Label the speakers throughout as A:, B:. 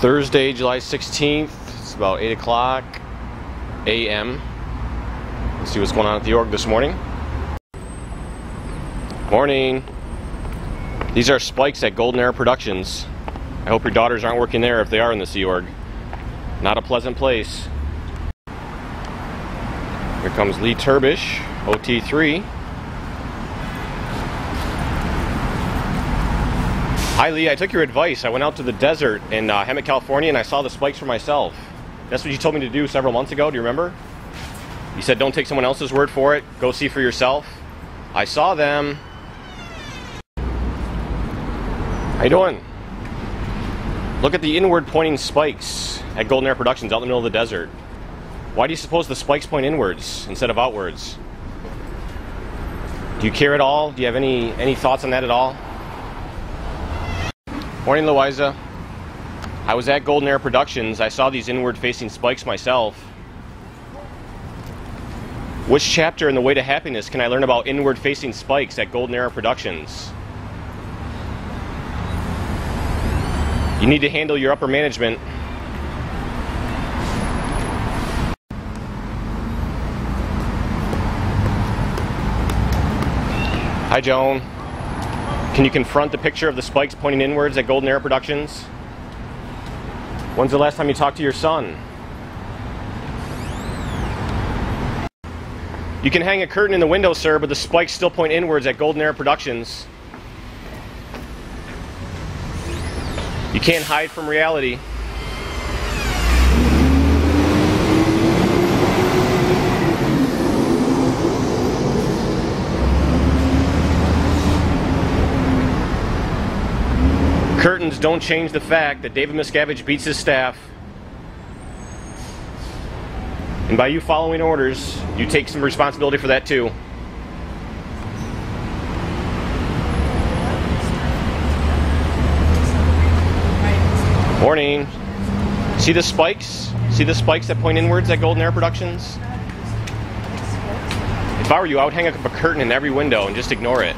A: Thursday, July 16th. It's about 8 o'clock a.m. Let's see what's going on at the org this morning. Morning. These are spikes at Golden Era Productions. I hope your daughters aren't working there if they are in the Sea Org. Not a pleasant place. Here comes Lee Turbish, OT3. Hi Lee, I took your advice. I went out to the desert in Hemet, California, and I saw the spikes for myself. That's what you told me to do several months ago, do you remember? You said don't take someone else's word for it, go see for yourself. I saw them. How you doing? Look at the inward pointing spikes at Golden Era Productions out in the middle of the desert. Why do you suppose the spikes point inwards instead of outwards? Do you care at all? Do you have any thoughts on that at all? Morning, Louisa. I was at Golden Era Productions. I saw these inward-facing spikes myself. Which chapter in The Way to Happiness can I learn about inward-facing spikes at Golden Era Productions? You need to handle your upper management. Hi, Joan. Can you confront the picture of the spikes pointing inwards at Golden Era Productions? When's the last time you talked to your son? You can hang a curtain in the window, sir, but the spikes still point inwards at Golden Era Productions. You can't hide from reality. Curtains don't change the fact that David Miscavige beats his staff. And by you following orders, you take some responsibility for that too. Morning. See the spikes? See the spikes that point inwards at Golden Era Productions? If I were you, I would hang up a curtain in every window and just ignore it.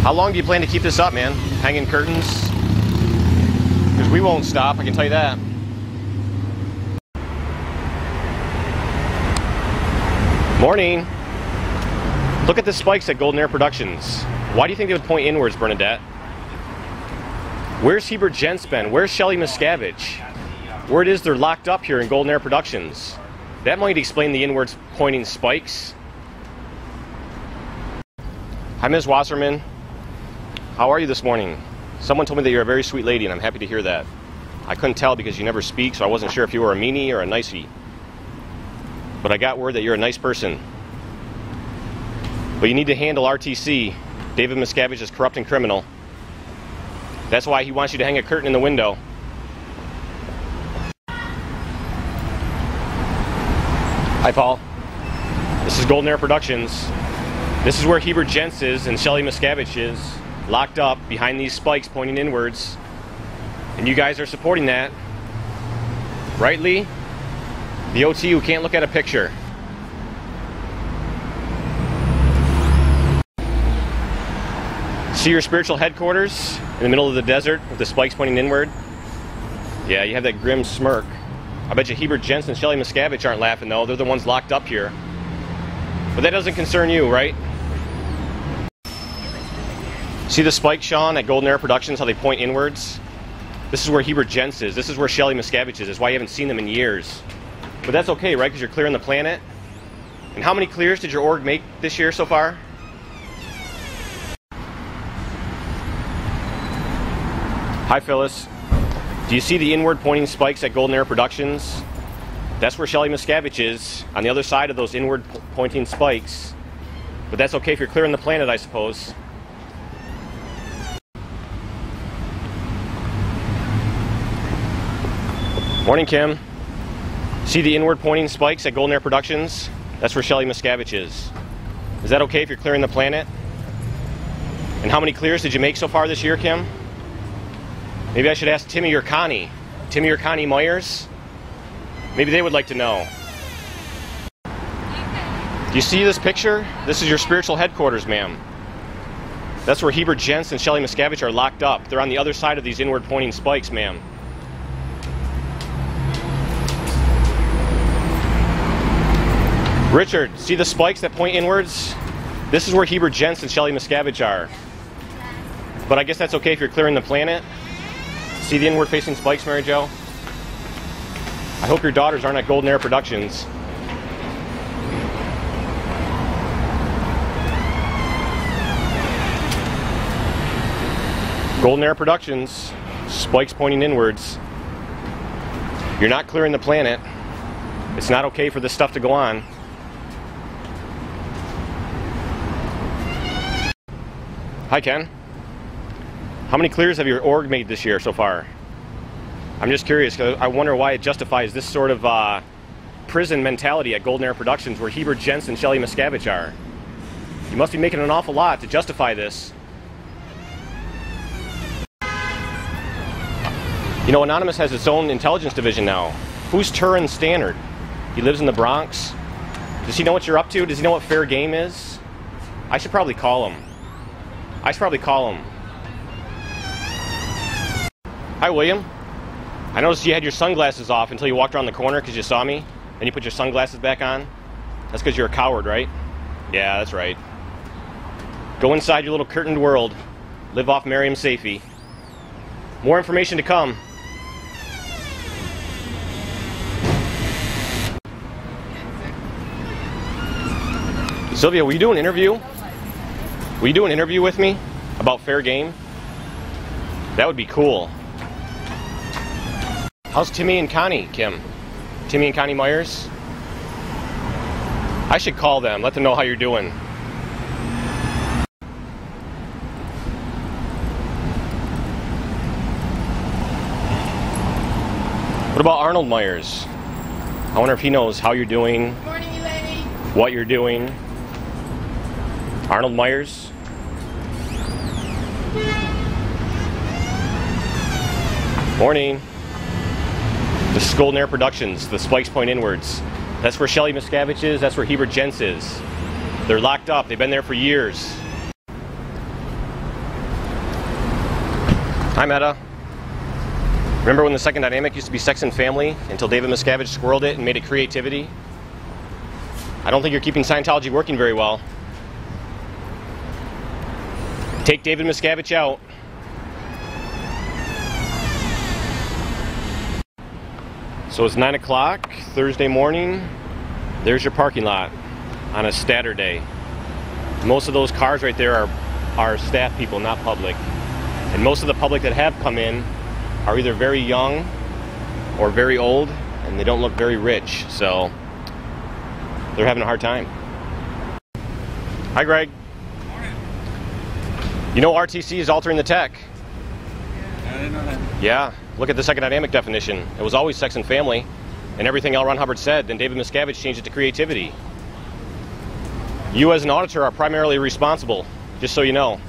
A: How long do you plan to keep this up, man? Hanging curtains? Because we won't stop, I can tell you that. Morning. Look at the spikes at Golden Era Productions. Why do you think they would point inwards, Bernadette? Where's Hebert Gents been? Where's Shelley Miscavige? Word is they're locked up here in Golden Era Productions. That might explain the inwards pointing spikes. Hi, Ms. Wasserman. How are you this morning? Someone told me that you're a very sweet lady, and I'm happy to hear that. I couldn't tell because you never speak, so I wasn't sure if you were a meanie or a nicey. But I got word that you're a nice person. But you need to handle RTC. David Miscavige is corrupt and criminal. That's why he wants you to hang a curtain in the window. Hi, Paul. This is Golden Era Productions. This is where Hebert Gents is and Shelley Miscavige is. Locked up behind these spikes pointing inwards. And you guys are supporting that. Right, Lee? The OT who can't look at a picture. See your spiritual headquarters in the middle of the desert with the spikes pointing inward? Yeah, you have that grim smirk. I bet you Hebert Gents and Shelley Miscavige aren't laughing though. They're the ones locked up here. But that doesn't concern you, right? See the spikes, Sean, at Golden Era Productions, how they point inwards? This is where Hebert Gents is. This is where Shelley Miscavige is. That's why you haven't seen them in years. But that's okay, right? Because you're clearing the planet. And how many clears did your org make this year so far? Hi, Phyllis. Do you see the inward pointing spikes at Golden Era Productions? That's where Shelley Miscavige is, on the other side of those inward pointing spikes. But that's okay if you're clearing the planet, I suppose. Morning, Kim. See the inward pointing spikes at Golden Era Productions? That's where Shelley Miscavige is. Is that okay if you're clearing the planet? And how many clears did you make so far this year, Kim? Maybe I should ask Timmy or Connie. Timmy or Connie Myers? Maybe they would like to know. You see this picture? This is your spiritual headquarters, ma'am. That's where Heber Jentz and Shelley Miscavige are locked up. They're on the other side of these inward pointing spikes, ma'am. Richard, see the spikes that point inwards? This is where Heber Jentz and Shelley Miscavige are. But I guess that's okay if you're clearing the planet. See the inward facing spikes, Mary Jo? I hope your daughters aren't at Golden Era Productions. Golden Era Productions, spikes pointing inwards. You're not clearing the planet. It's not okay for this stuff to go on. Hi, Ken. How many clears have your org made this year so far? I'm just curious, because I wonder why it justifies this sort of prison mentality at Golden Era Productions where Heber Jentz and Shelley Miscavige are. You must be making an awful lot to justify this. You know, Anonymous has its own intelligence division now. Who's Turin Stannard? He lives in the Bronx. Does he know what you're up to? Does he know what fair game is? I should probably call him. Hi, William. I noticed you had your sunglasses off until you walked around the corner because you saw me. Then you put your sunglasses back on. That's because you're a coward, right? Yeah, that's right. Go inside your little curtained world. Live off Miriam Safey. More information to come. Sylvia, will you do an interview? Will you do an interview with me about fair game? That would be cool. How's Timmy and Connie, Kim? Timmy and Connie Myers? I should call them, let them know how you're doing. What about Arnold Myers? I wonder if he knows how you're doing.
B: Good morning, Elaine.
A: What you're doing. Arnold Myers? Morning. This is Golden Era Productions, the spikes point inwards. That's where Shelley Miscavige is, that's where Heber Jentz is. They're locked up, they've been there for years. Hi, Meta. Remember when the second dynamic used to be sex and family until David Miscavige squirreled it and made it creativity? I don't think you're keeping Scientology working very well. Take David Miscavige out. So it's 9 o'clock, Thursday morning. There's your parking lot on a Saturday. Most of those cars right there are staff people, not public. And most of the public that have come in are either very young or very old, and they don't look very rich, so they're having a hard time. Hi, Greg.
C: Morning.
A: You know RTC is altering the tech.
C: I didn't know that.
A: Yeah, look at the second dynamic definition. It was always sex and family, and everything L. Ron Hubbard said. Then David Miscavige changed it to creativity. You as an auditor are primarily responsible, just so you know.